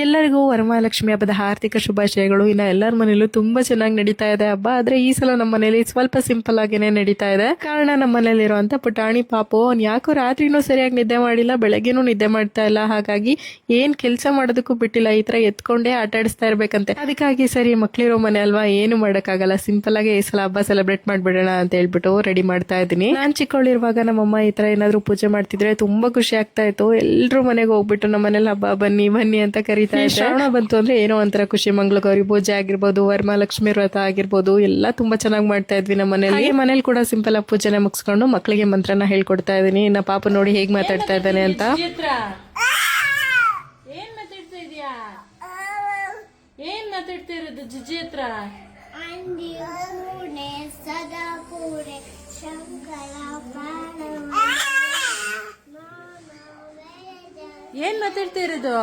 ಎಲ್ಲರಿಗೂ ವರಮಹಾಲಕ್ಷ್ಮಿ ಹಬ್ಬದ ಆರ್ಥಿಕ ಶುಭಾಶಯಗಳು. ಇನ್ನು ಎಲ್ಲರ ಮನೇಲೂ ತುಂಬಾ ಚೆನ್ನಾಗಿ ನಡೀತಾ ಇದೆ ಹಬ್ಬ. ಆದ್ರೆ ಈ ಸಲ ನಮ್ಮ ಮನೇಲಿ ಸ್ವಲ್ಪ ಸಿಂಪಲ್ ಆಗೇನೆ ನಡೀತಾ ಇದೆ. ಕಾರಣ ನಮ್ಮ ಮನೇಲಿ ಇರುವಂತ ಪುಟಾಣಿ ಪಾಪು ಅವ್ನು ಯಾಕೋ ರಾತ್ರಿನೂ ಸರಿಯಾಗಿ ನಿದ್ದೆ ಮಾಡಿಲ್ಲ, ಬೆಳಗ್ಗೆನೂ ನಿದ್ದೆ ಮಾಡ್ತಾ ಇಲ್ಲ. ಹಾಗಾಗಿ ಏನ್ ಕೆಲಸ ಮಾಡೋದಕ್ಕೂ ಬಿಟ್ಟಿಲ್ಲ, ಈ ತರ ಎತ್ಕೊಂಡೇ ಆಟ ಆಡಿಸ್ತಾ ಇರ್ಬೇಕಂತೆ. ಅದಕ್ಕಾಗಿ ಸರಿ ಮಕ್ಳಿರೋ ಮನೆ ಅಲ್ವಾ, ಏನು ಮಾಡಕ್ಕಾಗಲ್ಲ, ಸಿಂಪಲ್ ಆಗಿ ಈ ಸಲ ಹಬ್ಬ ಸೆಲೆಬ್ರೇಟ್ ಮಾಡ್ಬಿಡೋಣ ಅಂತ ಹೇಳ್ಬಿಟ್ಟು ರೆಡಿ ಮಾಡ್ತಾ ಇದ್ದೀನಿ. ನಾನ್ ಚಿಕ್ಕವಳಿರುವಾಗ ನಮ್ಮಮ್ಮ ಈ ತರ ಏನಾದ್ರು ಪೂಜೆ ಮಾಡ್ತಿದ್ರೆ ತುಂಬಾ ಖುಷಿ ಆಗ್ತಾ ಇತ್ತು. ಎಲ್ರು ಮನೆಗೆ ಹೋಗ್ಬಿಟ್ಟು ನಮ್ಮ ಮನೇಲಿ ಹಬ್ಬ ಬನ್ನಿ ಬನ್ನಿ ಅಂತ ಕರೀತಾ ಇದ್ದೆ. ಶ್ರಾವಣ ಬಂತು ಅಂದ್ರೆ ಏನೋ ಒಂಥರ ಖುಷಿ. ಮಂಗಳಗೌರಿ ಪೂಜೆ ಆಗಿರ್ಬೋದು, ವರಮಹಾಲಕ್ಷ್ಮಿ ವ್ರತ ಆಗಿರ್ಬೋದು, ಎಲ್ಲ ತುಂಬಾ ಚೆನ್ನಾಗಿ ಮಾಡ್ತಾ ಇದ್ವಿ ನಮ್ಮ ಮನೇಲಿ. ಮನೇಲಿ ಕೂಡ ಸಿಂಪಲ್ ಆಗಿ ಪೂಜೆನ ಮುಗಿಸ್ಕೊಂಡು ಮಕ್ಕಳಿಗೆ ಮಂತ್ರನ ಹೇಳ್ಕೊಡ್ತಾ ಇದೀನಿ. ಇನ್ನ ಪಾಪ ನೋಡಿ ಹೇಗ್ ಮಾತಾಡ್ತಾ ಇದ್ದಾನೆ ಅಂತ. ಏನ್ ಮಾತಾಡ್ತಾ ಇರೋದು ಜಿಜಿ ಹತ್ರ? ಏನ್ ಮಾತಾಡ್ತಾ ಇರೋದು?